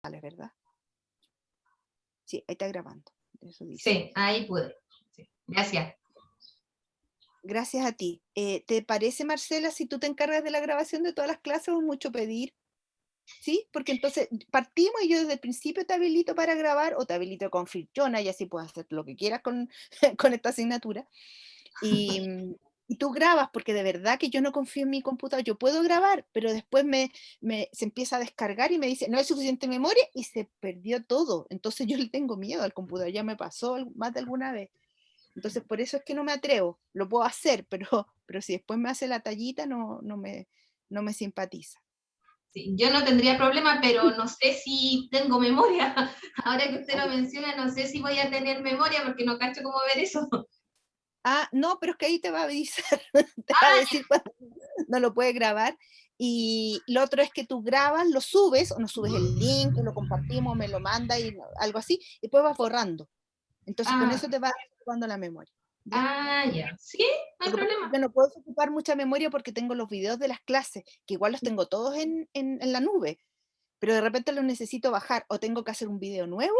¿verdad? Sí, ahí está grabando. Eso dice. Sí, ahí pude. Sí. Gracias. Gracias a ti. ¿Te parece, Marcela, si tú te encargas de la grabación de todas las clases o es mucho pedir? ¿Sí? Porque entonces partimos y yo desde el principio te habilito para grabar o te habilito con Flipchona y así puedes hacer lo que quieras con, con esta asignatura. Y tú grabas, porque de verdad que yo no confío en mi computador. Yo puedo grabar, pero después se empieza a descargar y me dice, no hay suficiente memoria y se perdió todo. Entonces yo le tengo miedo al computador, ya me pasó más de alguna vez. Entonces por eso es que no me atrevo. Lo puedo hacer, pero si después me hace la tallita, no me simpatiza. Sí, yo no tendría problema, pero no sé si tengo memoria. Ahora que usted lo menciona, no sé si voy a tener memoria porque no cacho cómo ver eso. No, pero es que ahí te va a avisar, te va a decir cuando no lo puedes grabar. Y lo otro es que tú grabas, lo subes, o nos subes el link, o lo compartimos, me lo manda y algo así, y después vas borrando. Entonces con eso te va ocupando la memoria. ¿Ya? Ya. Sí, no hay Lo que pasa es que problema. yo no puedo ocupar mucha memoria porque tengo los videos de las clases, que igual los tengo todos en la nube, pero de repente los necesito bajar, o tengo que hacer un video nuevo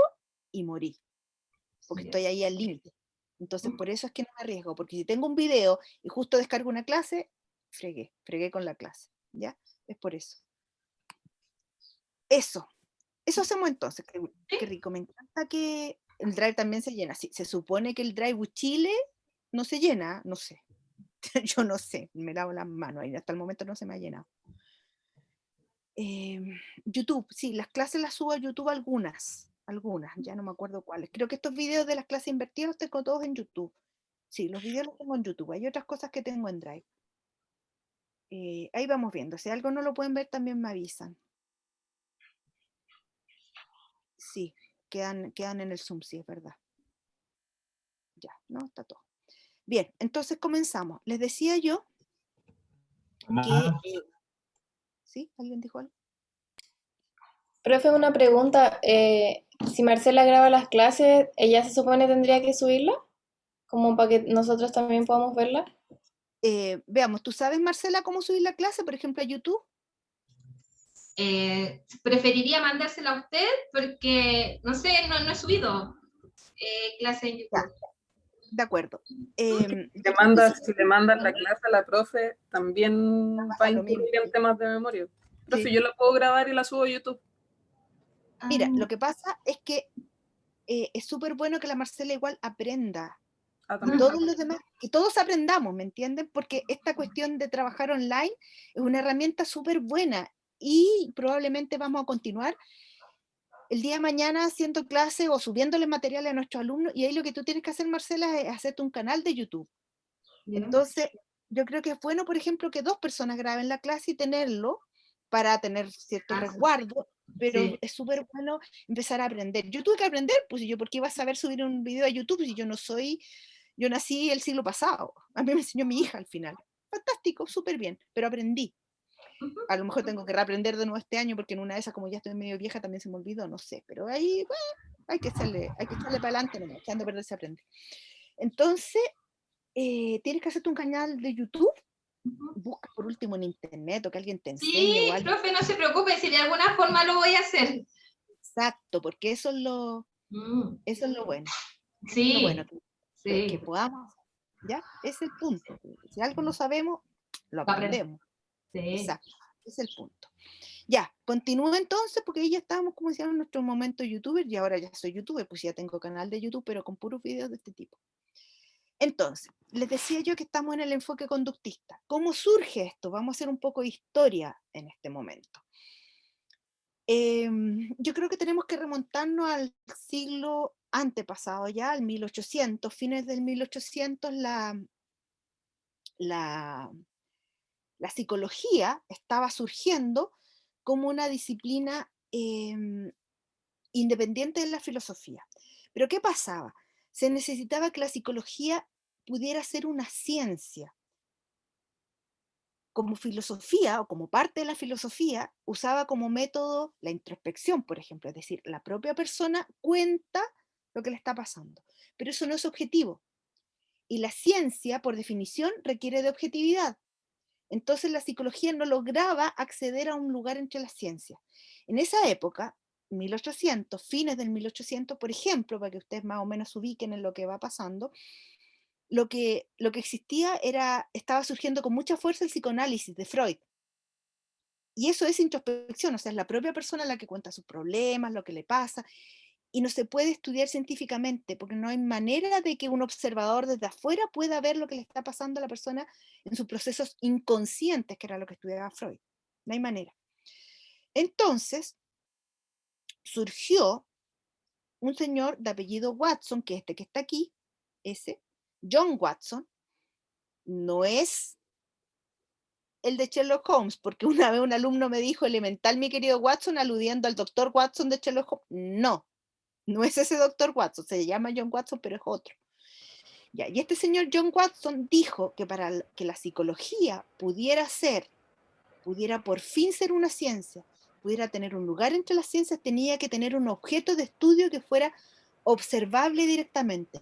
y morir, porque Ya. estoy ahí al límite. Entonces, por eso es que no me arriesgo, porque si tengo un video y justo descargo una clase, fregué con la clase, ¿ya? Es por eso. Eso hacemos entonces, qué rico, me encanta que el Drive también se llena. Sí, se supone que el Drive Chile no se llena, no sé, yo no sé, me lavo las manos, y hasta el momento no se me ha llenado. YouTube, sí, las clases las subo a YouTube algunas, ya no me acuerdo cuáles. Creo que estos videos de las clases invertidas los tengo todos en YouTube. Sí, los videos los tengo en YouTube. Hay otras cosas que tengo en Drive. Ahí vamos viendo. Si algo no lo pueden ver, también me avisan. Sí, quedan en el Zoom, sí, es verdad. Ya, no, está todo. Bien, entonces comenzamos. Les decía yo que... ¿Sí? ¿Alguien dijo algo? Profe, una pregunta. Si Marcela graba las clases, ¿ella se supone tendría que subirla? Como para que nosotros también podamos verla. Veamos, ¿tú sabes, Marcela, cómo subir la clase, por ejemplo, a YouTube? Preferiría mandársela a usted porque, no sé, no he subido clase en Ya, YouTube. de acuerdo. Si le mandan la clase a la profe, también va a lo mismo. incurrir en temas de memoria. Profe, Sí. yo la puedo grabar y la subo a YouTube. Mira, lo que pasa es que es súper bueno que la Marcela igual aprenda. Y todos los demás, que todos aprendamos, ¿me entienden? Porque esta cuestión de trabajar online es una herramienta súper buena y probablemente vamos a continuar el día de mañana haciendo clases o subiéndole material a nuestros alumnos, y ahí lo que tú tienes que hacer, Marcela, es hacerte un canal de YouTube. Entonces, yo creo que es bueno, por ejemplo, que 2 personas graben la clase y tenerlo para tener cierto resguardo, pero Sí. es súper bueno empezar a aprender. Yo tuve que aprender, pues yo, ¿por qué iba a saber subir un video a YouTube si yo nací el siglo pasado? A mí me enseñó mi hija al final. Fantástico, súper bien, pero aprendí. A lo mejor tengo que reaprender de nuevo este año porque en una de esas, como ya estoy medio vieja, también se me olvidó, no sé, pero ahí, bueno, hay que echarle para adelante, no, echando a perder se aprende. Entonces, tienes que hacerte un canal de YouTube, busca por último en internet o que alguien te enseñe o Sí, algo. profe, no se preocupe, si de alguna forma lo voy a hacer. Exacto, porque eso es lo bueno. Sí, Lo bueno, que sí. podamos, ¿ya? Es el punto. Si algo no sabemos, lo aprendemos. Sí. Exacto, es el punto. Ya, continúo entonces, porque ahí ya estábamos, como decíamos, en nuestro momento youtuber, y ahora ya soy youtuber, pues ya tengo canal de YouTube, pero con puros videos de este tipo. Entonces, les decía yo que estamos en el enfoque conductista. ¿Cómo surge esto? Vamos a hacer un poco de historia en este momento. Yo creo que tenemos que remontarnos al siglo antepasado ya, al 1800, fines del 1800, la psicología estaba surgiendo como una disciplina independiente de la filosofía. Pero ¿qué pasaba? Se necesitaba que la psicología pudiera ser una ciencia. Como filosofía o como parte de la filosofía, usaba como método la introspección, por ejemplo, es decir, la propia persona cuenta lo que le está pasando, pero eso no es objetivo. Y la ciencia, por definición, requiere de objetividad. Entonces la psicología no lograba acceder a un lugar entre las ciencias. En esa época, 1800, fines del 1800, por ejemplo, para que ustedes más o menos se ubiquen en lo que va pasando, lo que existía estaba surgiendo con mucha fuerza el psicoanálisis de Freud. Y eso es introspección, o sea, es la propia persona la que cuenta sus problemas, lo que le pasa, y no se puede estudiar científicamente, porque no hay manera de que un observador desde afuera pueda ver lo que le está pasando a la persona en sus procesos inconscientes, que era lo que estudiaba Freud. No hay manera. Entonces, surgió un señor de apellido Watson, que este que está aquí, ese, John Watson, no es el de Sherlock Holmes, porque una vez un alumno me dijo elemental, mi querido Watson, aludiendo al doctor Watson de Sherlock Holmes. No, no es ese doctor Watson, se llama John Watson, pero es otro. Ya, y este señor John Watson dijo que para que la psicología pudiera por fin ser una ciencia, pudiera tener un lugar entre las ciencias, tenía que tener un objeto de estudio que fuera observable directamente,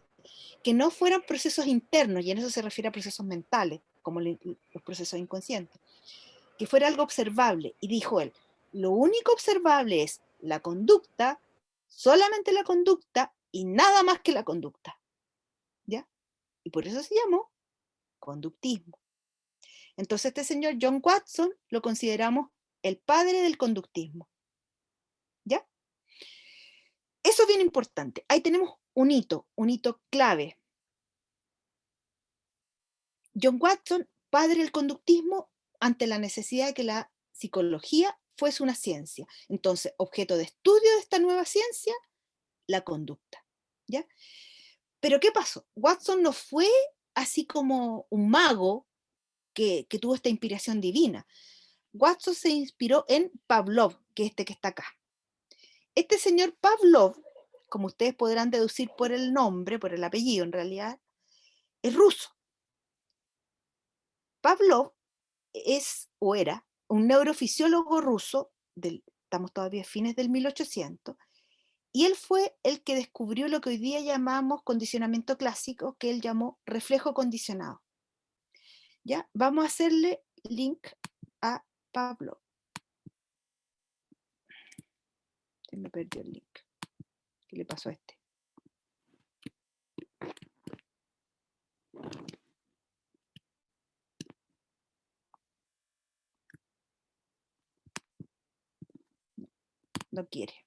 que no fueran procesos internos, y en eso se refiere a procesos mentales, como los procesos inconscientes, que fuera algo observable. Y dijo él, lo único observable es la conducta, solamente la conducta y nada más que la conducta. ¿Ya? Y por eso se llamó conductismo. Entonces este señor John Watson lo consideramos el padre del conductismo. ¿Ya? Eso es bien importante. Ahí tenemos un hito clave. John Watson, padre del conductismo, ante la necesidad de que la psicología fuese una ciencia. Entonces, objeto de estudio de esta nueva ciencia, la conducta. ¿Ya? Pero ¿qué pasó? Watson no fue así como un mago que tuvo esta inspiración divina. Watson se inspiró en Pavlov, que es este que está acá. Este señor Pavlov, como ustedes podrán deducir por el nombre, por el apellido en realidad, es ruso. Pavlov es o era un neurofisiólogo ruso, estamos todavía a fines del 1800, y él fue el que descubrió lo que hoy día llamamos condicionamiento clásico, que él llamó reflejo condicionado. ¿Ya? Vamos a hacerle link a Pavlov. Se me perdió el link. ¿Qué le pasó a este? No quiere.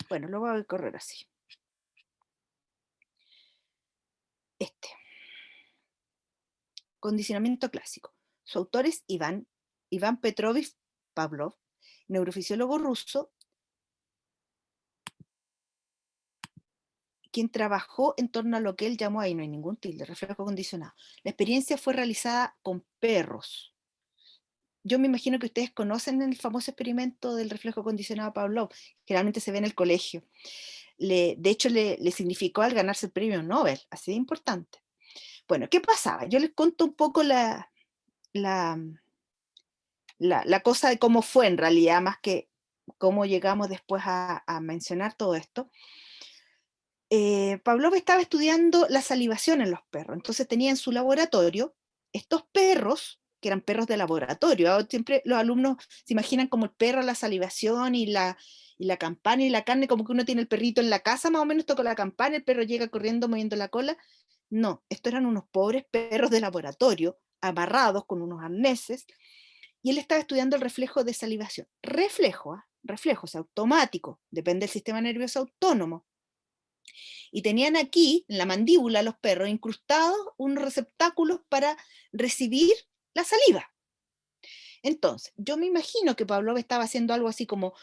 Bueno, lo voy a correr así. Condicionamiento clásico. Su autor es Iván Petrovich Pavlov, neurofisiólogo ruso, quien trabajó en torno a lo que él llamó, ahí no hay ningún tilde, reflejo condicionado. La experiencia fue realizada con perros. Yo me imagino que ustedes conocen el famoso experimento del reflejo condicionado Pavlov, generalmente se ve en el colegio. De hecho, le significó al ganarse el premio Nobel, así de importante. Bueno, ¿qué pasaba? Yo les cuento un poco la cosa de cómo fue en realidad, más que cómo llegamos después a mencionar todo esto. Pavlov estaba estudiando la salivación en los perros, entonces tenía en su laboratorio estos perros, que eran perros de laboratorio. Ahora siempre los alumnos se imaginan como el perro, la salivación y la campana y la carne, como que uno tiene el perrito en la casa, más o menos toca la campana, el perro llega corriendo moviendo la cola. No, estos eran unos pobres perros de laboratorio, amarrados con unos arneses, y él estaba estudiando el reflejo de salivación. Reflejo, o sea, automático, depende del sistema nervioso autónomo. Y tenían aquí, en la mandíbula, los perros, incrustados unos receptáculos para recibir la saliva. Entonces, yo me imagino que Pavlov estaba haciendo algo así como,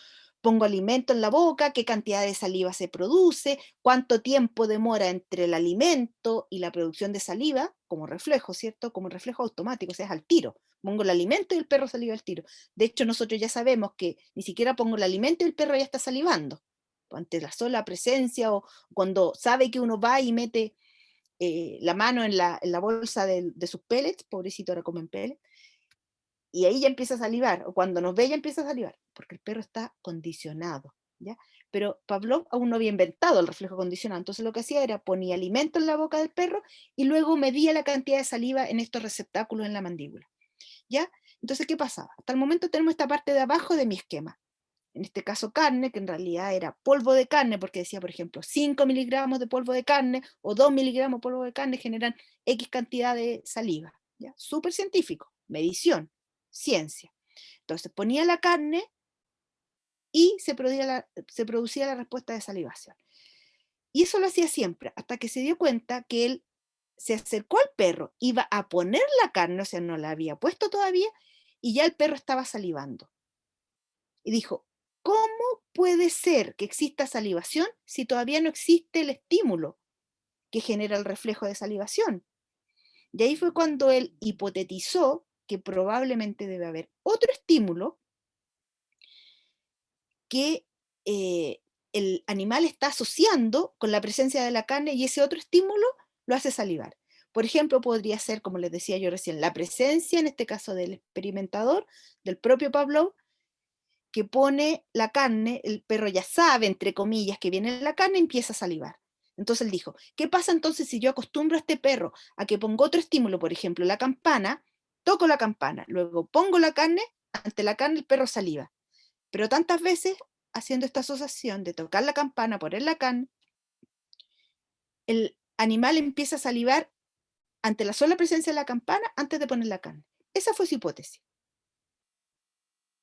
pongo alimento en la boca, qué cantidad de saliva se produce, cuánto tiempo demora entre el alimento y la producción de saliva, como reflejo, ¿cierto? Como reflejo automático, o sea, es al tiro. Pongo el alimento y el perro saliva al tiro. De hecho, nosotros ya sabemos que ni siquiera pongo el alimento y el perro ya está salivando. Ante la sola presencia o cuando sabe que uno va y mete la mano en la bolsa de sus pellets, pobrecito ahora comen pellets, y ahí ya empieza a salivar, o cuando nos ve ya empieza a salivar, porque el perro está condicionado, ¿ya? Pero Pavlov aún no había inventado el reflejo condicionado, entonces lo que hacía era ponía alimento en la boca del perro y luego medía la cantidad de saliva en estos receptáculos en la mandíbula, ¿ya? Entonces, ¿qué pasaba? Hasta el momento tenemos esta parte de abajo de mi esquema. en este caso carne, que en realidad era polvo de carne, porque decía, por ejemplo, 5 miligramos de polvo de carne o 2 miligramos de polvo de carne generan X cantidad de saliva. ¿Ya? Súper científico, medición, ciencia. Entonces ponía la carne y se producía la respuesta de salivación. Y eso lo hacía siempre, hasta que se dio cuenta que él se acercó al perro, iba a poner la carne, o sea, no la había puesto todavía, y ya el perro estaba salivando. Y dijo, ¿cómo puede ser que exista salivación si todavía no existe el estímulo que genera el reflejo de salivación? Y ahí fue cuando él hipotetizó que probablemente debe haber otro estímulo que el animal está asociando con la presencia de la carne y ese otro estímulo lo hace salivar. Por ejemplo, podría ser, como les decía yo recién, la presencia, en este caso del experimentador, del propio Pavlov, que pone la carne, el perro ya sabe, entre comillas, que viene la carne, empieza a salivar. Entonces él dijo, ¿qué pasa entonces si yo acostumbro a este perro a que ponga otro estímulo, por ejemplo, la campana, toco la campana, luego pongo la carne, ante la carne el perro saliva? Pero tantas veces, haciendo esta asociación de tocar la campana, poner la carne, el animal empieza a salivar ante la sola presencia de la campana antes de poner la carne. Esa fue su hipótesis.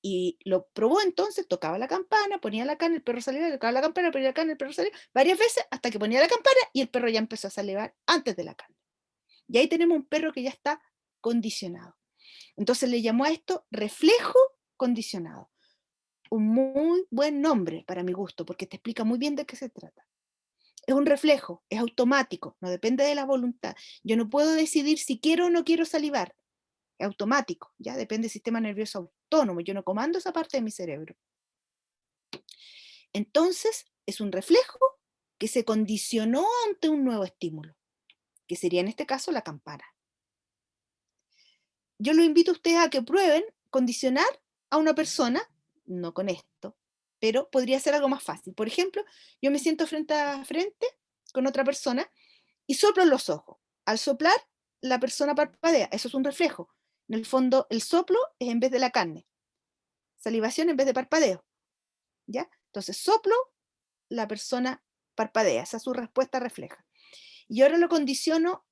Y lo probó entonces, tocaba la campana, ponía la carne, el perro salivaba, tocaba la campana, ponía la carne, el perro salivaba, varias veces hasta que ponía la campana y el perro ya empezó a salivar antes de la carne. Y ahí tenemos un perro que ya está condicionado. Entonces le llamó a esto reflejo condicionado. Un muy buen nombre para mi gusto, porque te explica muy bien de qué se trata. Es un reflejo, es automático, no depende de la voluntad. Yo no puedo decidir si quiero o no quiero salivar. Es automático, ya depende del sistema nervioso autónomo. Yo no comando esa parte de mi cerebro. Entonces, es un reflejo que se condicionó ante un nuevo estímulo, que sería en este caso la campana. Yo lo invito a ustedes a que prueben condicionar a una persona, no con esto, pero podría ser algo más fácil. Por ejemplo, yo me siento frente a frente con otra persona y soplo en los ojos. Al soplar, la persona parpadea, eso es un reflejo. En el fondo, el soplo es en vez de la carne, salivación en vez de parpadeo, ¿ya? Entonces, soplo, la persona parpadea, esa es su respuesta refleja. Y ahora lo condiciono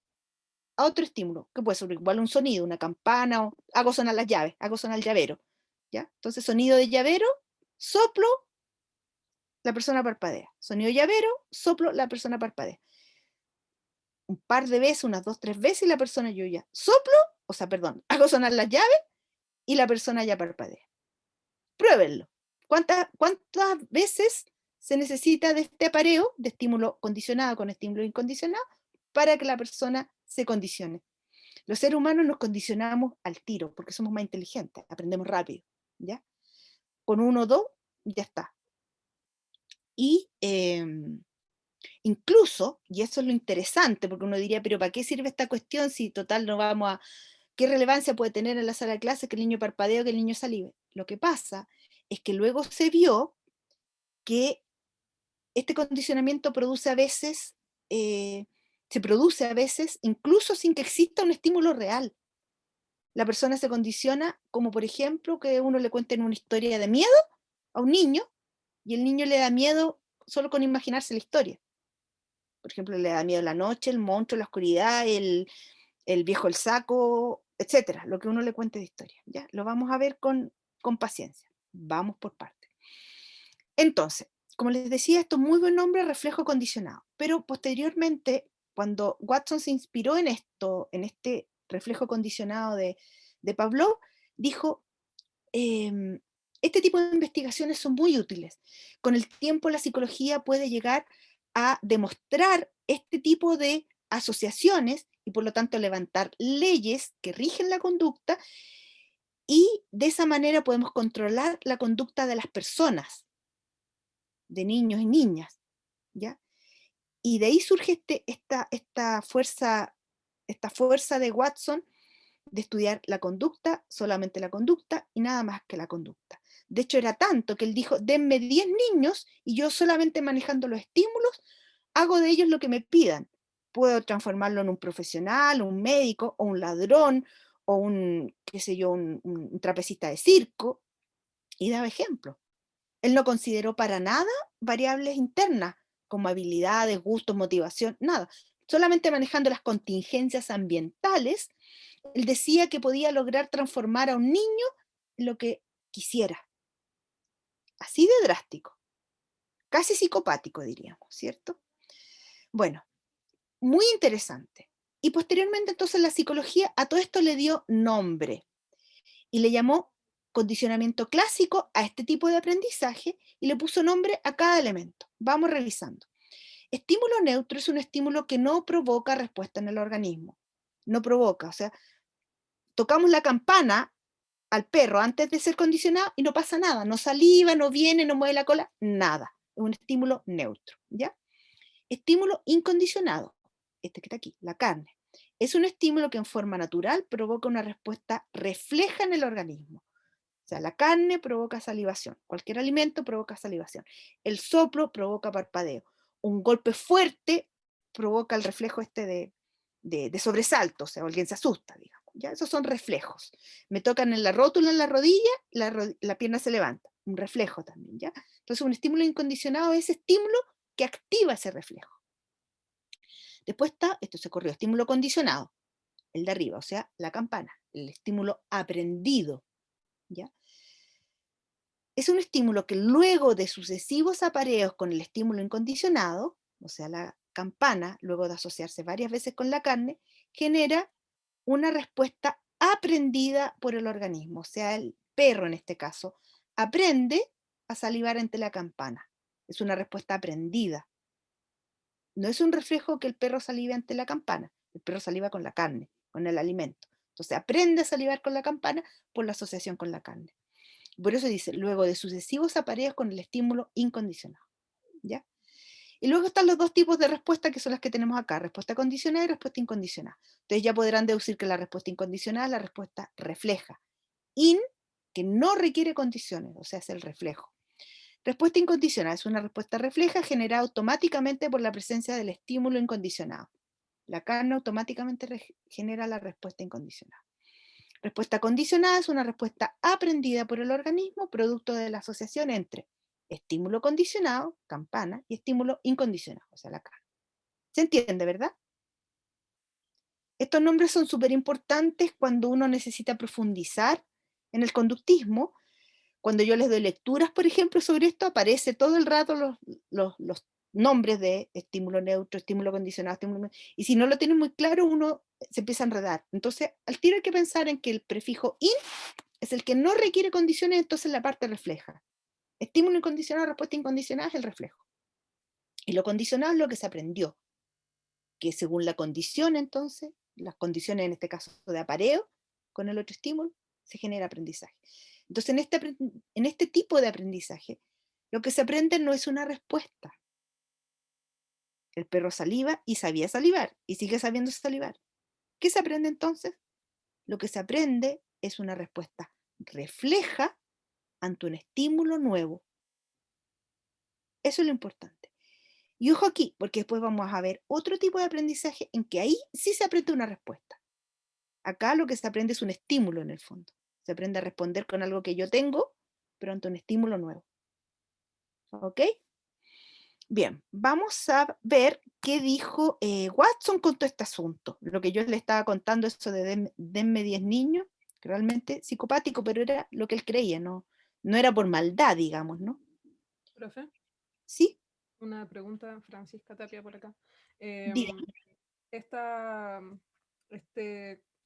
a otro estímulo, que puede ser igual un sonido, una campana, o hago sonar las llaves, hago sonar el llavero, ¿ya? Entonces, sonido de llavero, soplo, la persona parpadea. Sonido de llavero, soplo, la persona parpadea. Un par de veces, unas 2, 3 veces, y la persona yo ya soplo, o sea, perdón, hago sonar las llaves y la persona ya parpadea. Pruébenlo. ¿Cuántas veces se necesita de este apareo, de estímulo condicionado con estímulo incondicionado, para que la persona se condicione? Los seres humanos nos condicionamos al tiro, porque somos más inteligentes, aprendemos rápido, ¿ya? Con 1 o 2, ya está. Y incluso, y eso es lo interesante, porque uno diría, pero ¿para qué sirve esta cuestión si total no vamos a... ¿Qué relevancia puede tener en la sala de clases que el niño parpadee o que el niño salive? Lo que pasa es que luego se vio que este condicionamiento produce a veces, se produce a veces incluso sin que exista un estímulo real. La persona se condiciona, como por ejemplo que uno le cuente una historia de miedo a un niño y el niño le da miedo solo con imaginarse la historia. Por ejemplo, le da miedo la noche, el monstruo, la oscuridad, el viejo el saco, etcétera, lo que uno le cuente de historia. ¿Ya? Lo vamos a ver con paciencia. Vamos por partes. Entonces, como les decía, esto es muy buen nombre, reflejo condicionado. Pero posteriormente, cuando Watson se inspiró en esto, en este reflejo condicionado de Pavlov, dijo, este tipo de investigaciones son muy útiles. Con el tiempo la psicología puede llegar a demostrar este tipo de asociaciones y por lo tanto levantar leyes que rigen la conducta y de esa manera podemos controlar la conducta de las personas, de niños y niñas, ¿ya? Y de ahí surge esta fuerza de Watson de estudiar la conducta, solamente la conducta y nada más que la conducta. De hecho, era tanto que él dijo, denme 10 niños y yo solamente manejando los estímulos, hago de ellos lo que me pidan. Puedo transformarlo en un profesional, un médico, o un ladrón, o un, qué sé yo, un trapecista de circo, y daba ejemplo. Él no consideró para nada variables internas, como habilidades, gustos, motivación, nada. Solamente manejando las contingencias ambientales, él decía que podía lograr transformar a un niño en lo que quisiera. Así de drástico, casi psicopático diríamos, ¿cierto? Bueno, muy interesante. Y posteriormente entonces la psicología a todo esto le dio nombre y le llamó condicionamiento clásico a este tipo de aprendizaje y le puso nombre a cada elemento. Vamos revisando. Estímulo neutro es un estímulo que no provoca respuesta en el organismo. No provoca, o sea, tocamos la campana al perro antes de ser condicionado y no pasa nada, no saliva, no viene, no mueve la cola, nada. Es un estímulo neutro, ¿ya? Estímulo incondicionado, este que está aquí, la carne. Es un estímulo que en forma natural provoca una respuesta refleja en el organismo. O sea, la carne provoca salivación, cualquier alimento provoca salivación. El soplo provoca parpadeo. Un golpe fuerte provoca el reflejo este de sobresalto, o sea, alguien se asusta, digamos. ¿Ya? Esos son reflejos. Me tocan en la rótula, en la rodilla, la pierna se levanta. Un reflejo también, ¿ya? Entonces, un estímulo incondicionado es ese estímulo que activa ese reflejo. Después está, esto se corrió, estímulo condicionado, el de arriba, o sea, la campana, el estímulo aprendido, ¿ya? Es un estímulo que luego de sucesivos apareos con el estímulo incondicionado, o sea, la campana, luego de asociarse varias veces con la carne, genera una respuesta aprendida por el organismo, o sea, el perro en este caso, aprende a salivar ante la campana. Es una respuesta aprendida. No es un reflejo que el perro salive ante la campana, el perro saliva con la carne, con el alimento. Entonces aprende a salivar con la campana por la asociación con la carne. Por eso dice, luego de sucesivos apareos con el estímulo incondicionado. ¿Ya? Y luego están los dos tipos de respuesta que son las que tenemos acá, respuesta condicionada y respuesta incondicionada. Entonces ya podrán deducir que la respuesta incondicionada es la respuesta refleja. In, que no requiere condiciones, o sea, es el reflejo. Respuesta incondicionada es una respuesta refleja generada automáticamente por la presencia del estímulo incondicionado. La carne automáticamente genera la respuesta incondicionada. Respuesta condicionada es una respuesta aprendida por el organismo producto de la asociación entre estímulo condicionado, campana, y estímulo incondicionado, o sea, la carne. ¿Se entiende, verdad? Estos nombres son súper importantes cuando uno necesita profundizar en el conductismo. Cuando yo les doy lecturas, por ejemplo, sobre esto, aparece todo el rato los nombres de estímulo neutro, estímulo condicionado, y si no lo tienen muy claro, uno se empieza a enredar. Entonces, al tiro hay que pensar en que el prefijo in es el que no requiere condiciones, entonces la parte refleja. Estímulo incondicionado, respuesta incondicionada es el reflejo. Y lo condicionado es lo que se aprendió, que según la condición, entonces, las condiciones en este caso de apareo con el otro estímulo, se genera aprendizaje. Entonces, en este tipo de aprendizaje, lo que se aprende no es una respuesta. El perro saliva y sabía salivar, y sigue sabiendo salivar. ¿Qué se aprende entonces? Lo que se aprende es una respuesta refleja ante un estímulo nuevo. Eso es lo importante. Y ojo aquí, porque después vamos a ver otro tipo de aprendizaje en que ahí sí se aprende una respuesta. Acá lo que se aprende es un estímulo en el fondo. Se aprende a responder con algo que yo tengo, pero ante un estímulo nuevo. ¿Ok? Bien, vamos a ver qué dijo Watson con todo este asunto. Lo que yo le estaba contando, eso de denme 10 niños, que realmente psicopático, pero era lo que él creía, no era por maldad, digamos, ¿no? Profe, ¿Sí? una pregunta, Francisca Tapia por acá. Dígame. esta,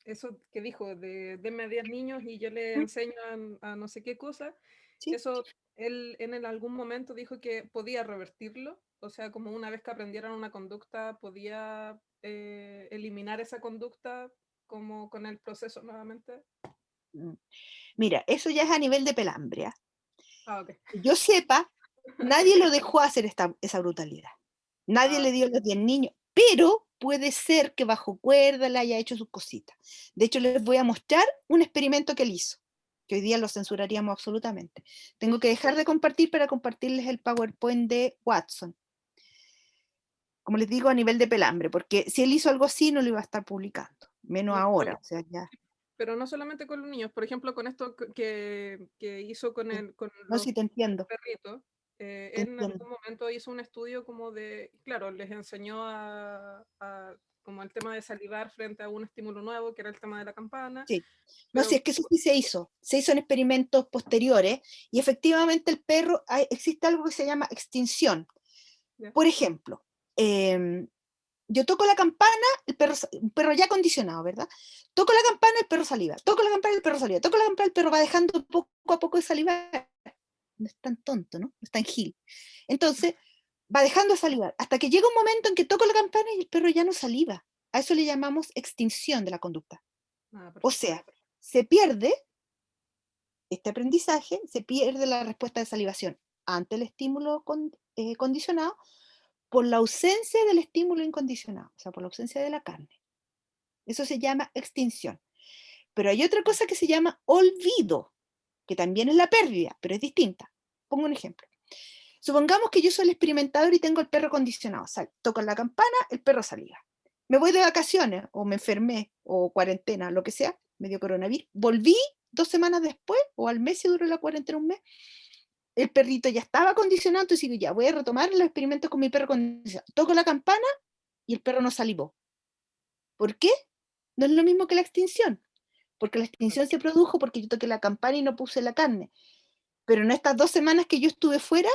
eso que dijo de denme 10 niños y yo le enseño a no sé qué cosa, ¿Sí? eso él en algún momento dijo que podía revertirlo, o sea, como una vez que aprendieran una conducta, podía eliminar esa conducta como con el proceso nuevamente. Mira, eso ya es a nivel de pelambria. Ah, ok. Que yo sepa, nadie lo dejó hacer esa brutalidad. Nadie le dio los 10 niños, pero puede ser que bajo cuerda le haya hecho sus cositas. De hecho, les voy a mostrar un experimento que él hizo, que hoy día lo censuraríamos absolutamente. Tengo que dejar de compartir para compartirles el PowerPoint de Watson. Como les digo, a nivel de pelambre, porque si él hizo algo así, no lo iba a estar publicando, menos ahora. O sea, ya. pero no solamente con los niños. Por ejemplo, con esto que hizo con, con No, los sí te entiendo, perritos, te en entiendo. algún momento hizo un estudio como de, claro, les enseñó como el tema de salivar frente a un estímulo nuevo, que era el tema de la campana, Sí. No, sí, pero es que eso sí se hizo en experimentos posteriores, y efectivamente el perro, existe algo que se llama extinción. ya. Por ejemplo, yo toco la campana, un perro ya condicionado, ¿verdad? Toco la campana, el perro saliva, toco la campana, el perro saliva, toco la campana, el perro va dejando poco a poco de salivar. No es tan tonto, ¿no? No es tan gil. Entonces, va dejando de salivar, hasta que llega un momento en que toco la campana y el perro ya no saliva. A eso le llamamos extinción de la conducta. Ah, O perfecto. sea, se pierde este aprendizaje, se pierde la respuesta de salivación ante el estímulo condicionado por la ausencia del estímulo incondicionado, o sea, por la ausencia de la carne. Eso se llama extinción. Pero hay otra cosa que se llama olvido, que también es la pérdida, pero es distinta. Pongo un ejemplo. Supongamos que yo soy el experimentador y tengo el perro condicionado. O sea, toco la campana, el perro saliva. Me voy de vacaciones, o me enfermé, o cuarentena, lo que sea, me dio coronavirus. Volví 2 semanas después, o al mes si duró la cuarentena un mes. El perrito ya estaba condicionado, entonces digo, ya voy a retomar los experimentos con mi perro condicionado. Toco la campana y el perro no salivó. ¿Por qué? No es lo mismo que la extinción, porque la extinción se produjo porque yo toqué la campana y no puse la carne. Pero en estas 2 semanas que yo estuve fuera,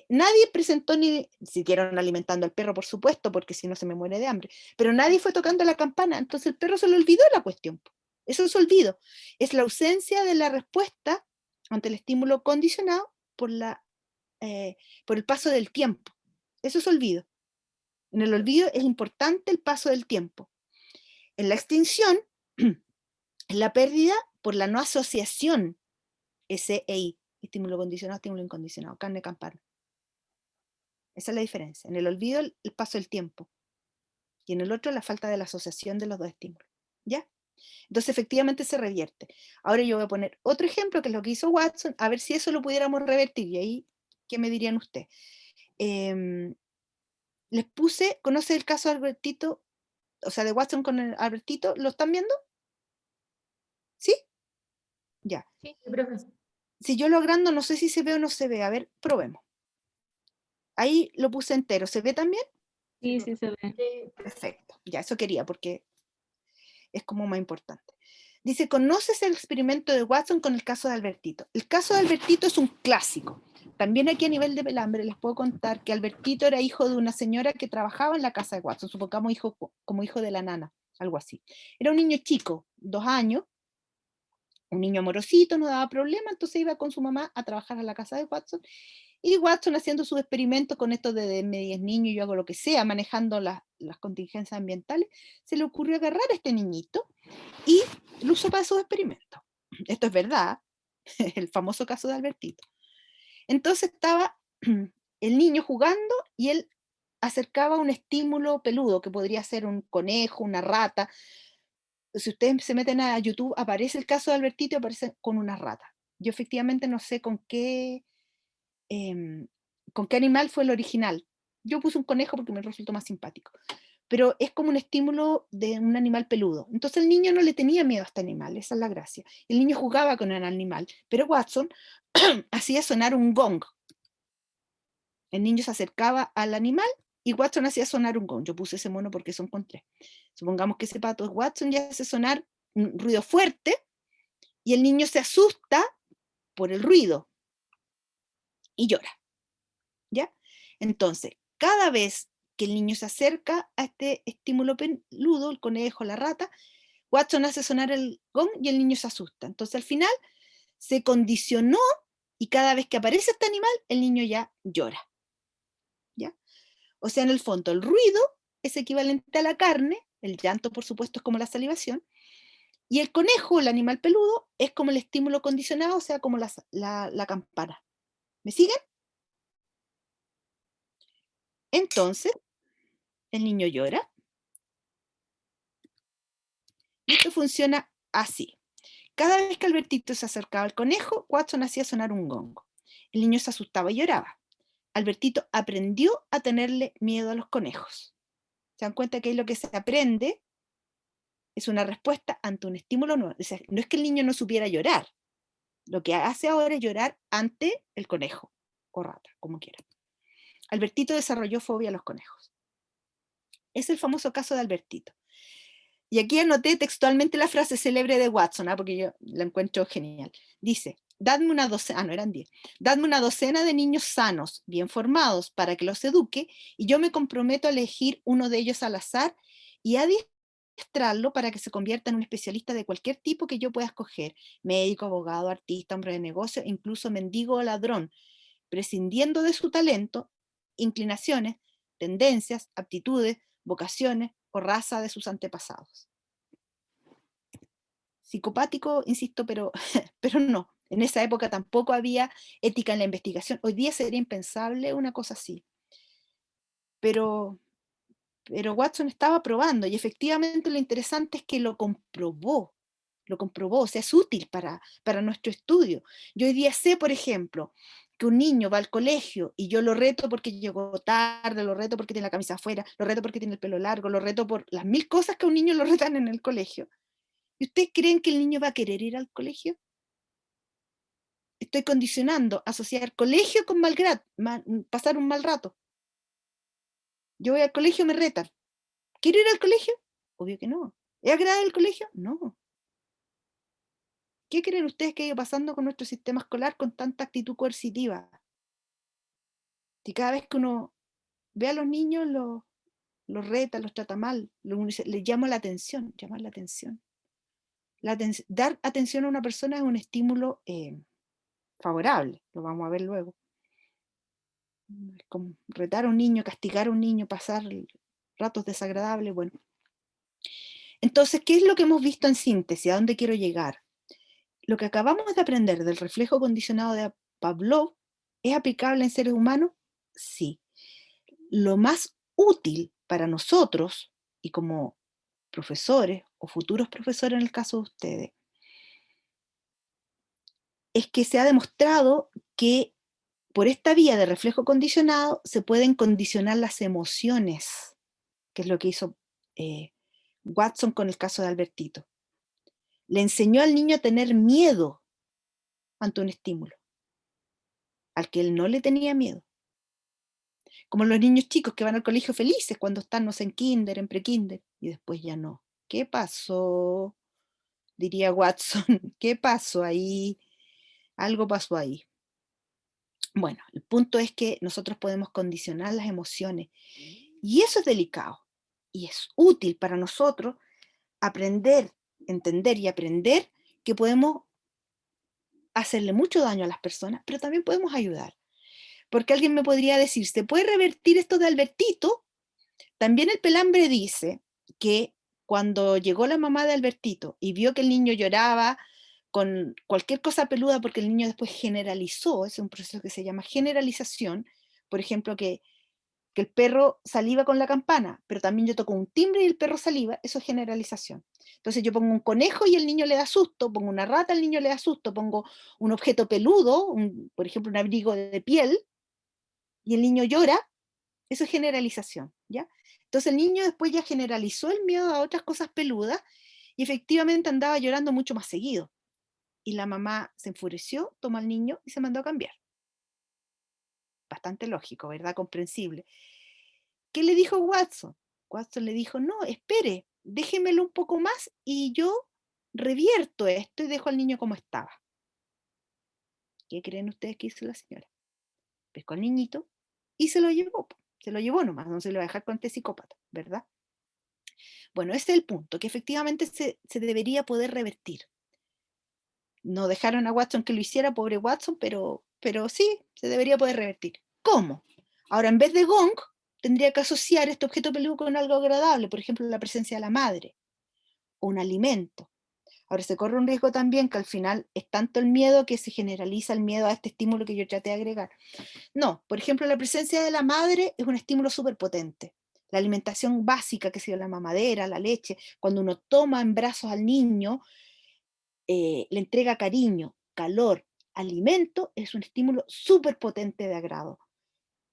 nadie presentó ni, siguieron alimentando al perro, por supuesto, porque si no se me muere de hambre, pero nadie fue tocando la campana, entonces el perro se le olvidó la cuestión. Eso es olvido, es la ausencia de la respuesta ante el estímulo condicionado por el paso del tiempo. Eso es olvido. En el olvido es importante el paso del tiempo. En la extinción, es la pérdida por la no asociación, SEI, estímulo condicionado, estímulo incondicionado, carne, campana. Esa es la diferencia. En el olvido, el paso del tiempo. Y en el otro, la falta de la asociación de los dos estímulos. ¿Ya? Entonces, efectivamente, se revierte. Ahora yo voy a poner otro ejemplo, que es lo que hizo Watson, a ver si eso lo pudiéramos revertir. Y ahí, ¿qué me dirían ustedes? Les puse, ¿conoce el caso de Albertito? O sea, de Watson con el Albertito, ¿lo están viendo? ¿Sí? Ya. Sí, profe. Si yo lo agrando, no sé si se ve o no se ve. A ver, probemos. Ahí lo puse entero. ¿Se ve también? Sí, sí se ve. Perfecto. Ya, eso quería, porque es como más importante. Dice, ¿conoces el experimento de Watson con el caso de Albertito? El caso de Albertito es un clásico. También aquí a nivel de pelambre les puedo contar que Albertito era hijo de una señora que trabajaba en la casa de Watson, supongamos como hijo de la nana, algo así. Era un niño chico, 2 años, un niño amorosito, no daba problema, entonces iba con su mamá a trabajar a la casa de Watson, y Watson haciendo sus experimentos con esto de me 10 niños, yo hago lo que sea, manejando las contingencias ambientales, se le ocurrió agarrar a este niñito y lo usó para sus experimentos. Esto es verdad, el famoso caso de Albertito. Entonces estaba el niño jugando y él acercaba un estímulo peludo, que podría ser un conejo, una rata. Si ustedes se meten a YouTube, aparece el caso de Albertito y aparece con una rata. Yo efectivamente no sé con qué animal fue el original. Yo puse un conejo porque me resultó más simpático. Pero es como un estímulo de un animal peludo. Entonces el niño no le tenía miedo a este animal, esa es la gracia. El niño jugaba con el animal, pero Watson hacía sonar un gong. El niño se acercaba al animal y Watson hacía sonar un gong. Yo puse ese mono porque son con 3. Supongamos que ese pato es Watson, ya hace sonar un ruido fuerte y el niño se asusta por el ruido y llora. ¿Ya? Entonces, cada vez que el niño se acerca a este estímulo peludo, el conejo, la rata, Watson hace sonar el gong y el niño se asusta. Entonces, al final, se condicionó y cada vez que aparece este animal, el niño ya llora. ¿Ya? O sea, en el fondo, el ruido es equivalente a la carne, el llanto, por supuesto, es como la salivación, y el conejo, el animal peludo, es como el estímulo condicionado, o sea, como la campana. ¿Me siguen? Entonces, el niño llora. Y esto funciona así. Cada vez que Albertito se acercaba al conejo, Watson hacía sonar un gongo. El niño se asustaba y lloraba. Albertito aprendió a tenerle miedo a los conejos. ¿Se dan cuenta que ahí lo que se aprende es una respuesta ante un estímulo nuevo. O sea, no es que el niño no supiera llorar. Lo que hace ahora es llorar ante el conejo o rata, como quiera. Albertito desarrolló fobia a los conejos. Es el famoso caso de Albertito. Y aquí anoté textualmente la frase célebre de Watson, porque yo la encuentro genial. Dice, dadme una docena, no eran 10, dadme una docena de niños sanos, bien formados, para que los eduque, y yo me comprometo a elegir uno de ellos al azar y a adiestrarlo para que se convierta en un especialista de cualquier tipo que yo pueda escoger, médico, abogado, artista, hombre de negocio, incluso mendigo o ladrón, prescindiendo de su talento, inclinaciones, tendencias, aptitudes, vocaciones o raza de sus antepasados. Psicopático, insisto, pero, pero no. En esa época tampoco había ética en la investigación. Hoy día sería impensable una cosa así. Pero Watson estaba probando y efectivamente lo interesante es que lo comprobó, o sea, es útil para nuestro estudio. Yo hoy día sé, por ejemplo, que un niño va al colegio y yo lo reto porque llegó tarde, lo reto porque tiene la camisa afuera, lo reto porque tiene el pelo largo, lo reto por las 1000 cosas que a un niño lo retan en el colegio. ¿Y ustedes creen que el niño va a querer ir al colegio? Estoy condicionando, asociar colegio con pasar un mal rato. Yo voy al colegio, me retan. ¿Quiero ir al colegio? Obvio que no. ¿Es agradable el colegio? No. ¿Qué creen ustedes que ha ido pasando con nuestro sistema escolar con tanta actitud coercitiva? Si cada vez que uno ve a los niños, los reta, los trata mal, les llama la atención, llamar la atención. Dar atención a una persona es un estímulo favorable, lo vamos a ver luego. Es como retar a un niño, castigar a un niño, pasar ratos desagradables, bueno. Entonces, ¿qué es lo que hemos visto en síntesis? ¿A dónde quiero llegar? Lo que acabamos de aprender del reflejo condicionado de Pavlov, ¿es aplicable en seres humanos? Sí. Lo más útil para nosotros, y como profesores o futuros profesores en el caso de ustedes, es que se ha demostrado que por esta vía de reflejo condicionado se pueden condicionar las emociones, que es lo que hizo Watson con el caso de Albertito. Le enseñó al niño a tener miedo ante un estímulo, al que él no le tenía miedo. Como los niños chicos que van al colegio felices cuando están, no sé, en kinder, en prekinder, y después ya no. ¿Qué pasó? Diría Watson. ¿Qué pasó ahí? Algo pasó ahí. Bueno, el punto es que nosotros podemos condicionar las emociones y eso es delicado y es útil para nosotros aprender, entender y aprender que podemos hacerle mucho daño a las personas, pero también podemos ayudar. Porque alguien me podría decir, ¿se puede revertir esto de Albertito? También el Pelambre dice que cuando llegó la mamá de Albertito y vio que el niño lloraba con cualquier cosa peluda, porque el niño después generalizó, es un proceso que se llama generalización, por ejemplo, que el perro saliva con la campana, pero también yo toco un timbre y el perro saliva, eso es generalización. Entonces yo pongo un conejo y el niño le da susto, pongo una rata, el niño le da susto, pongo un objeto peludo, por ejemplo un abrigo de piel, y el niño llora, eso es generalización, ¿ya? Entonces el niño después ya generalizó el miedo a otras cosas peludas y efectivamente andaba llorando mucho más seguido. Y la mamá se enfureció, tomó al niño y se mandó a cambiar. Bastante lógico, ¿verdad? Comprensible. ¿Qué le dijo Watson? Watson le dijo, no, espere, déjemelo un poco más y yo revierto esto y dejo al niño como estaba. ¿Qué creen ustedes que hizo la señora? Pescó al niñito y se lo llevó nomás, no se lo va a dejar con este psicópata, ¿verdad? Bueno, ese es el punto, que efectivamente se debería poder revertir. No dejaron a Watson que lo hiciera, pobre Watson, pero sí, se debería poder revertir. ¿Cómo? Ahora, en vez de gong, tendría que asociar este objeto peludo con algo agradable, por ejemplo, la presencia de la madre, o un alimento. Ahora, se corre un riesgo también que al final es tanto el miedo que se generaliza el miedo a este estímulo que yo traté de agregar. No, por ejemplo, la presencia de la madre es un estímulo súper potente. La alimentación básica, que sea la mamadera, la leche, cuando uno toma en brazos al niño, le entrega cariño, calor, alimento, es un estímulo súper potente de agrado.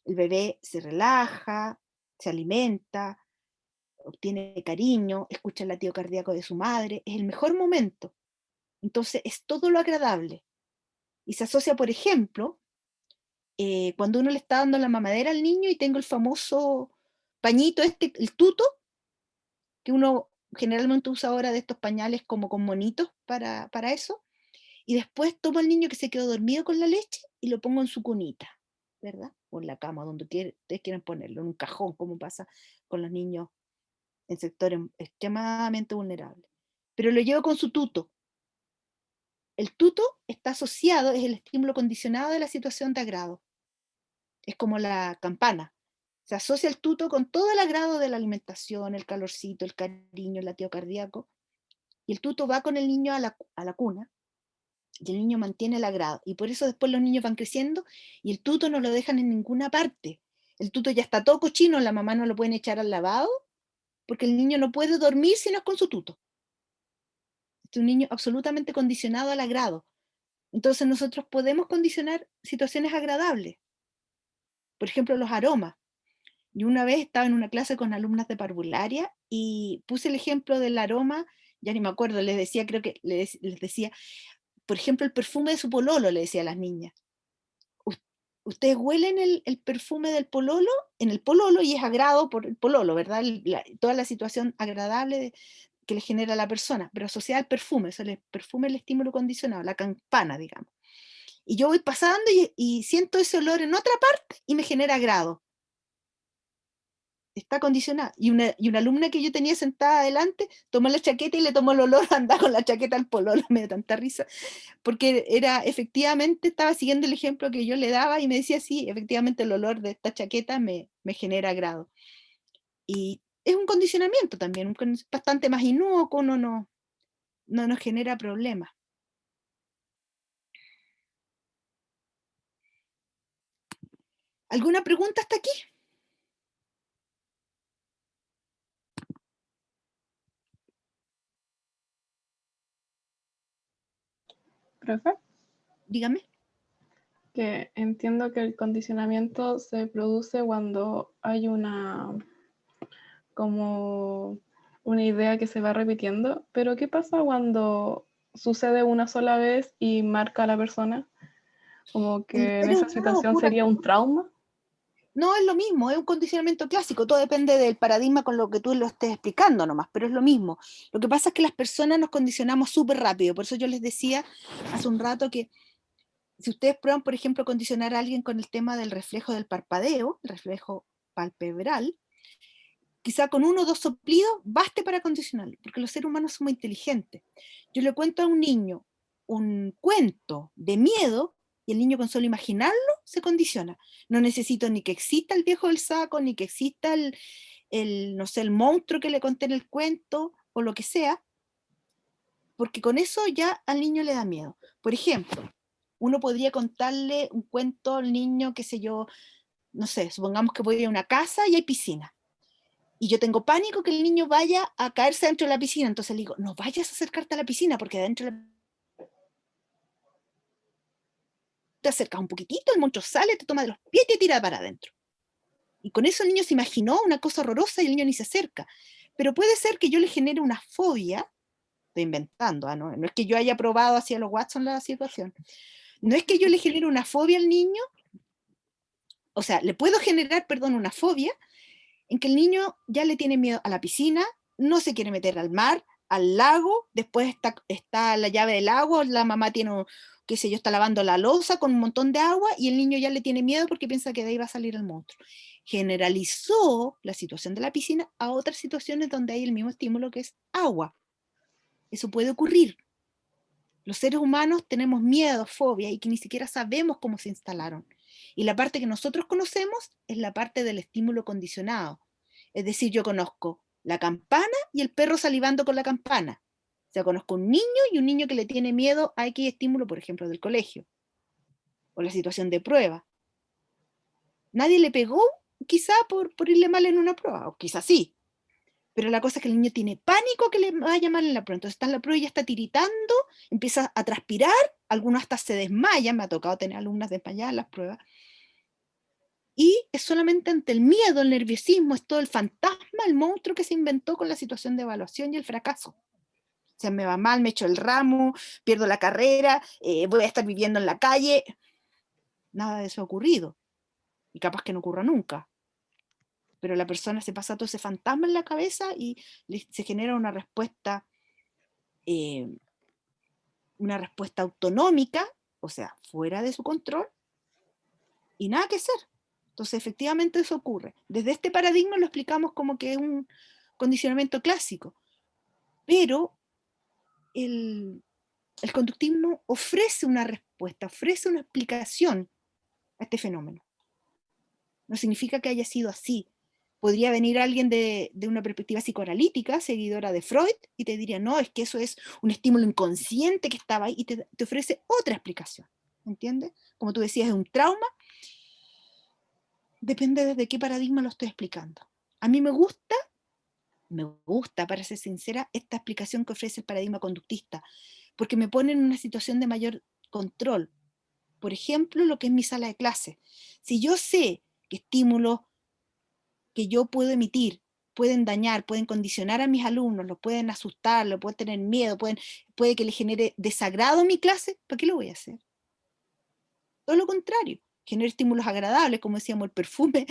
El bebé se relaja, se alimenta, obtiene cariño, escucha el latido cardíaco de su madre, es el mejor momento. Entonces es todo lo agradable. Y se asocia, por ejemplo, cuando uno le está dando la mamadera al niño y tengo el famoso pañito el tuto, que uno generalmente usa ahora de estos pañales como con monitos para eso, y después tomo al niño que se quedó dormido con la leche y lo pongo en su cunita, ¿verdad? O en la cama, donde ustedes quieran ponerlo, en un cajón, como pasa con los niños en sectores extremadamente vulnerables. Pero lo llevo con su tuto. El tuto está asociado, es el estímulo condicionado de la situación de agrado. Es como la campana. Se asocia el tuto con todo el agrado de la alimentación, el calorcito, el cariño, el latido cardíaco. Y el tuto va con el niño a la cuna, y el niño mantiene el agrado. Y por eso después los niños van creciendo y el tuto no lo dejan en ninguna parte. El tuto ya está todo cochino, la mamá no lo pueden echar al lavado, porque el niño no puede dormir si no es con su tuto. Es un niño absolutamente condicionado al agrado. Entonces nosotros podemos condicionar situaciones agradables. Por ejemplo, los aromas. Yo una vez estaba en una clase con alumnas de parvularia y puse el ejemplo del aroma, ya ni me acuerdo, les decía, creo que les decía, por ejemplo, el perfume de su pololo, le decía a las niñas. Ustedes huelen el perfume del pololo en el pololo y es agrado por el pololo, ¿verdad? Toda la situación agradable que le genera a la persona, pero asociada al perfume, eso el perfume es el estímulo condicionado, la campana, digamos. Y yo voy pasando y siento ese olor en otra parte y me genera agrado. Está condicionada. Y una alumna que yo tenía sentada adelante tomó la chaqueta y le tomó el olor, andaba con la chaqueta al pololo, me dio tanta risa, porque efectivamente estaba siguiendo el ejemplo que yo le daba y me decía, sí, efectivamente el olor de esta chaqueta me genera agrado. Y es un condicionamiento también, bastante más inocuo, no nos genera problemas. ¿Alguna pregunta hasta aquí? Profe, Dígame. que entiendo que el condicionamiento se produce cuando hay como una idea que se va repitiendo, pero ¿qué pasa cuando sucede una sola vez y marca a la persona? Como que en esa situación sería un trauma. No, es lo mismo, es un condicionamiento clásico, todo depende del paradigma con lo que tú lo estés explicando nomás, pero es lo mismo. Lo que pasa es que las personas nos condicionamos súper rápido, por eso yo les decía hace un rato que si ustedes prueban, por ejemplo, condicionar a alguien con el tema del reflejo del parpadeo, el reflejo palpebral, quizá con 1 o 2 soplidos baste para condicionarlo, porque los seres humanos somos inteligentes. Yo le cuento a un niño un cuento de miedo y el niño con solo imaginarlo se condiciona. No necesito ni que exista el viejo del saco, ni que exista no sé, el monstruo que le conté en el cuento o lo que sea, porque con eso ya al niño le da miedo. Por ejemplo, uno podría contarle un cuento al niño, qué sé yo, no sé, supongamos que voy a una casa y hay piscina. Y yo tengo pánico que el niño vaya a caerse dentro de la piscina. Entonces le digo, no vayas a acercarte a la piscina porque adentro te acercas un poquitito, el monstruo sale, te toma de los pies y te tira para adentro. Y con eso el niño se imaginó una cosa horrorosa y el niño ni se acerca. Pero puede ser que yo le genere una fobia, estoy inventando, no es que yo haya probado hacia los Watson la situación, no es que yo le genere una fobia al niño, o sea, le puedo generar, perdón, una fobia en que el niño ya le tiene miedo a la piscina, no se quiere meter al mar, al lago, después está la llave del agua, la mamá tiene, qué sé yo, está lavando la loza con un montón de agua y el niño ya le tiene miedo porque piensa que de ahí va a salir el monstruo. Generalizó la situación de la piscina a otras situaciones donde hay el mismo estímulo que es agua. Eso puede ocurrir. Los seres humanos tenemos miedo, fobia y que ni siquiera sabemos cómo se instalaron. Y la parte que nosotros conocemos es la parte del estímulo condicionado. Es decir, yo conozco la campana y el perro salivando con la campana. O sea, conozco un niño y un niño que le tiene miedo a X estímulo, por ejemplo, del colegio. O la situación de prueba. Nadie le pegó quizá por irle mal en una prueba, o quizá sí. Pero la cosa es que el niño tiene pánico que le vaya mal en la prueba. Entonces está en la prueba y ya está tiritando, empieza a transpirar, algunos hasta se desmayan, me ha tocado tener alumnas desmayadas en las pruebas. Y es solamente ante el miedo, el nerviosismo, es todo el fantasma, el monstruo que se inventó con la situación de evaluación y el fracaso. O sea, me va mal, me echo el ramo, pierdo la carrera, voy a estar viviendo en la calle. Nada de eso ha ocurrido. Y capaz que no ocurra nunca. Pero la persona se pasa todo ese fantasma en la cabeza y se genera una respuesta autonómica, o sea, fuera de su control, y nada que hacer. Entonces, efectivamente eso ocurre. Desde este paradigma lo explicamos como que es un condicionamiento clásico, pero el conductismo ofrece una respuesta, ofrece una explicación a este fenómeno. No significa que haya sido así. Podría venir alguien de una perspectiva psicoanalítica, seguidora de Freud, y te diría, no, es que eso es un estímulo inconsciente que estaba ahí, y te ofrece otra explicación. ¿Entiendes? Como tú decías, es un trauma. Depende desde qué paradigma lo estoy explicando. A mí me gusta, para ser sincera, esta explicación que ofrece el paradigma conductista, porque me pone en una situación de mayor control. Por ejemplo, lo que es mi sala de clase. Si yo sé que estímulos que yo puedo emitir pueden dañar, pueden condicionar a mis alumnos, los pueden asustar, los pueden tener miedo, puede que les genere desagrado a mi clase, ¿para qué lo voy a hacer? Todo lo contrario, genera estímulos agradables, como decíamos, el perfume,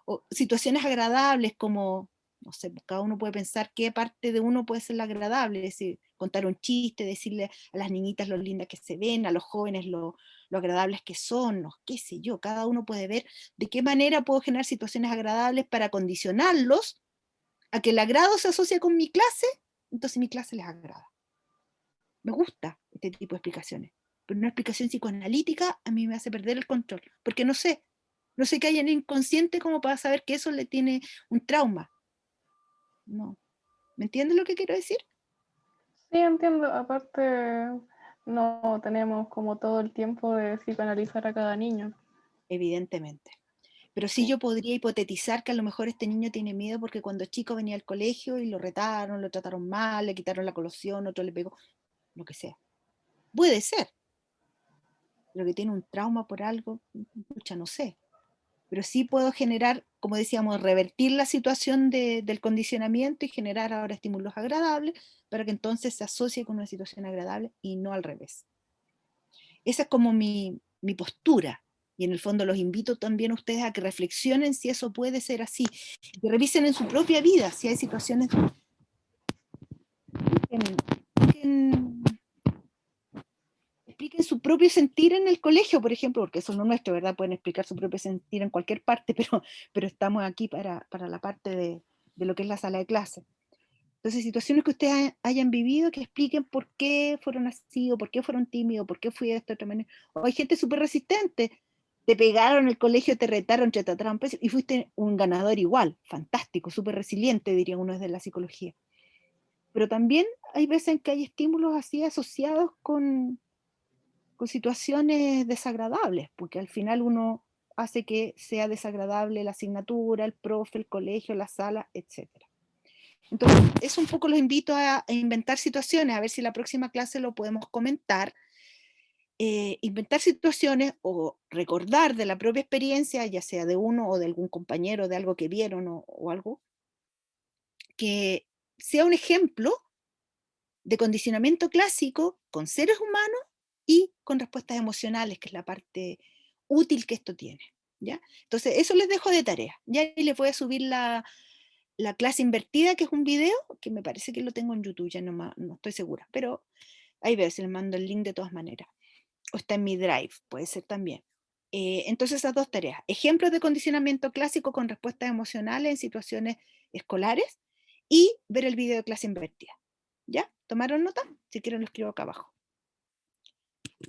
o situaciones agradables como, no sé, cada uno puede pensar qué parte de uno puede ser la agradable, es decir, contar un chiste, decirle a las niñitas lo lindas que se ven, a los jóvenes lo agradables que son, no, qué sé yo, cada uno puede ver de qué manera puedo generar situaciones agradables para condicionarlos a que el agrado se asocia con mi clase, entonces mi clase les agrada. Me gusta este tipo de explicaciones, pero una explicación psicoanalítica a mí me hace perder el control, porque no sé qué hay en el inconsciente como para saber que eso le tiene un trauma. No. ¿Me entiendes lo que quiero decir? Sí, entiendo. Aparte, no tenemos como todo el tiempo de psicoanalizar a cada niño. Evidentemente. Pero sí, yo podría hipotetizar que a lo mejor este niño tiene miedo porque cuando chico venía al colegio y lo retaron, lo trataron mal, le quitaron la colación, otro le pegó, lo que sea. Puede ser. Pero que tiene un trauma por algo, mucha no sé. Pero sí puedo generar, como decíamos, revertir la situación del condicionamiento y generar ahora estímulos agradables para que entonces se asocie con una situación agradable y no al revés. Esa es como mi postura. Y en el fondo los invito también a ustedes a que reflexionen si eso puede ser así, que revisen en su propia vida si hay situaciones expliquen su propio sentir en el colegio, por ejemplo, porque eso no es nuestro, ¿verdad? Pueden explicar su propio sentir en cualquier parte, pero estamos aquí para la parte de lo que es la sala de clase. Entonces, situaciones que ustedes hayan vivido, que expliquen por qué fueron así, o por qué fueron tímidos, por qué fui de esta otra manera. O hay gente súper resistente, te pegaron en el colegio, te retaron, te trataron, y fuiste un ganador igual, fantástico, súper resiliente, diría uno desde la psicología. Pero también hay veces en que hay estímulos así asociados con situaciones desagradables, porque al final uno hace que sea desagradable la asignatura, el profe, el colegio, la sala, etc. Entonces, eso un poco los invito a inventar situaciones, a ver si la próxima clase lo podemos comentar. Inventar situaciones o recordar de la propia experiencia, ya sea de uno o de algún compañero, de algo que vieron o algo, que sea un ejemplo de condicionamiento clásico con seres humanos y con respuestas emocionales, que es la parte útil que esto tiene, ¿ya? Entonces, eso les dejo de tarea. Ya les voy a subir la clase invertida, que es un video, que me parece que lo tengo en YouTube, ya no estoy segura, pero ahí veo, si les mando el link de todas maneras. O está en mi Drive, puede ser también. Entonces, esas dos tareas. Ejemplos de condicionamiento clásico con respuestas emocionales en situaciones escolares y ver el video de clase invertida. ¿Ya? ¿Tomaron nota? Si quieren lo escribo acá abajo.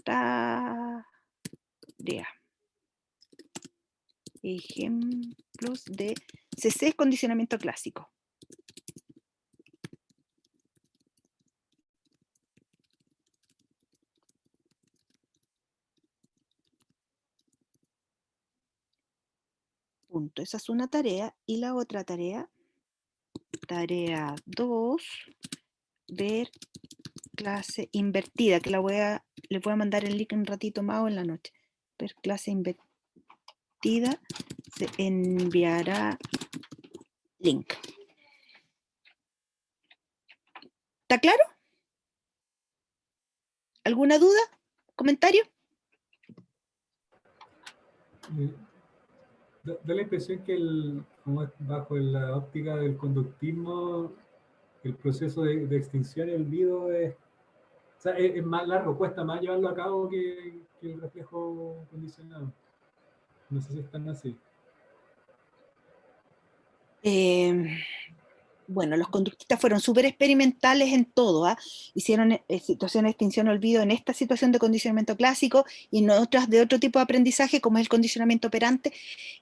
Tarea. Ejemplos de CC condicionamiento clásico. Punto. Esa es una tarea. Y la otra tarea, tarea 2, ver clase invertida, que les voy a mandar el link un ratito más o en la noche. Ver clase invertida, se enviará link. ¿Está claro? ¿Alguna duda? ¿Comentario? Da la impresión que como es bajo la óptica del conductismo, el proceso de extinción y olvido o sea, es más largo, cuesta más llevarlo a cabo que el reflejo condicionado. No sé si están así. Bueno, los conductistas fueron súper experimentales en todo, ¿ah? Hicieron situaciones de extinción olvido en esta situación de condicionamiento clásico y en otras de otro tipo de aprendizaje como es el condicionamiento operante,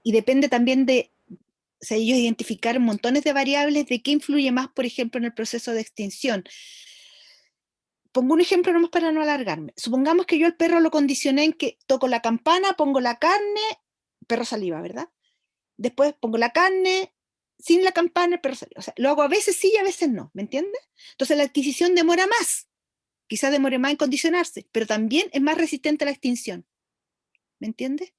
y depende también de, o sea, ellos identificaron montones de variables de qué influye más, por ejemplo, en el proceso de extinción. Pongo un ejemplo nomás para no alargarme. Supongamos que yo al perro lo condicioné en que toco la campana, pongo la carne, perro saliva, ¿verdad? Después pongo la carne, sin la campana, el perro saliva. O sea, lo hago a veces sí y a veces no, ¿me entiendes? Entonces la adquisición demora más, quizás demore más en condicionarse, pero también es más resistente a la extinción, ¿me entiendes?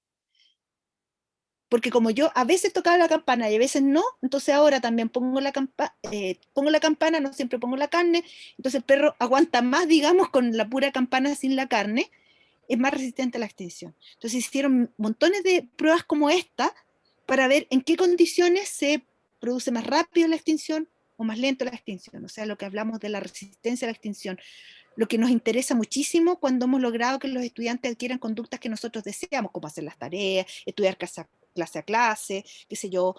Porque como yo a veces tocaba la campana y a veces no, entonces ahora también pongo la campana, no siempre pongo la carne, entonces el perro aguanta más, digamos, con la pura campana sin la carne, es más resistente a la extinción. Entonces hicieron montones de pruebas como esta para ver en qué condiciones se produce más rápido la extinción o más lento la extinción, o sea, lo que hablamos de la resistencia a la extinción. Lo que nos interesa muchísimo cuando hemos logrado que los estudiantes adquieran conductas que nosotros deseamos, como hacer las tareas, estudiar clase a clase, qué sé yo,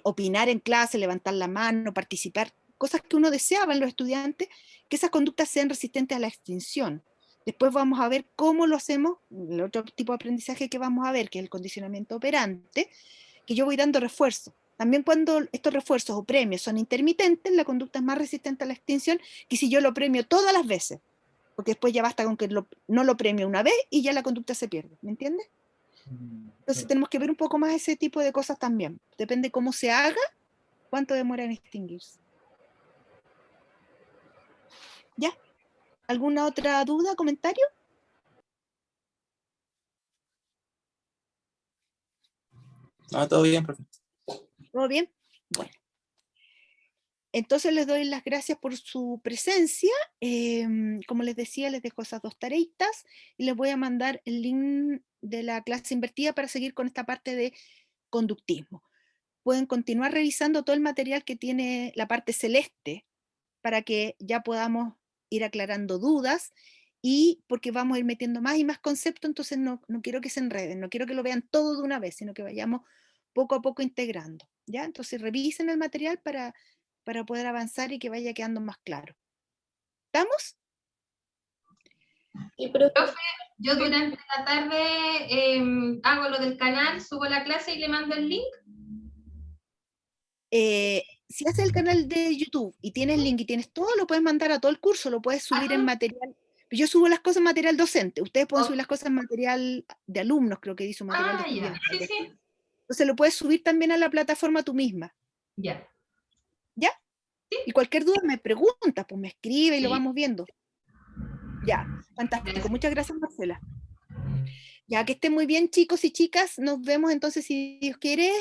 opinar en clase, levantar la mano, participar, cosas que uno deseaba en los estudiantes, que esas conductas sean resistentes a la extinción. Después vamos a ver cómo lo hacemos, el otro tipo de aprendizaje que vamos a ver, que es el condicionamiento operante, que yo voy dando refuerzos. También cuando estos refuerzos o premios son intermitentes, la conducta es más resistente a la extinción que si yo lo premio todas las veces, porque después ya basta con que no lo premio una vez y ya la conducta se pierde, ¿me entiendes? Entonces tenemos que ver un poco más ese tipo de cosas también. Depende cómo se haga, cuánto demora en extinguirse. ¿Ya? ¿Alguna otra duda, comentario? Todo bien, profe. ¿Todo bien? Bueno. Entonces les doy las gracias por su presencia. Como les decía, les dejo esas dos tareitas y les voy a mandar el link de la clase invertida para seguir con esta parte de conductismo. Pueden continuar revisando todo el material que tiene la parte celeste para que ya podamos ir aclarando dudas y porque vamos a ir metiendo más y más conceptos, entonces no quiero que se enreden, no quiero que lo vean todo de una vez, sino que vayamos poco a poco integrando, ¿ya? Entonces revisen el material para poder avanzar y que vaya quedando más claro. ¿Estamos? Sí, profe. Profe, yo durante la tarde hago lo del canal, subo la clase y le mando el link. Si haces el canal de YouTube y tienes link y tienes todo, lo puedes mandar a todo el curso, lo puedes subir en material. Yo subo las cosas en material docente, ustedes pueden subir las cosas en material de alumnos, creo que hizo material de Ya, estudiantes. sí, sí. Entonces lo puedes subir también a la plataforma tú misma. Ya. ¿Ya? Y cualquier duda me pregunta, pues me escribe y lo Sí. vamos viendo. Ya, fantástico. Gracias. Muchas gracias, Marcela. Ya, que estén muy bien, chicos y chicas. Nos vemos entonces, si Dios quiere,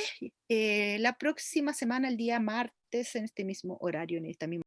la próxima semana, el día martes, en este mismo horario, en esta misma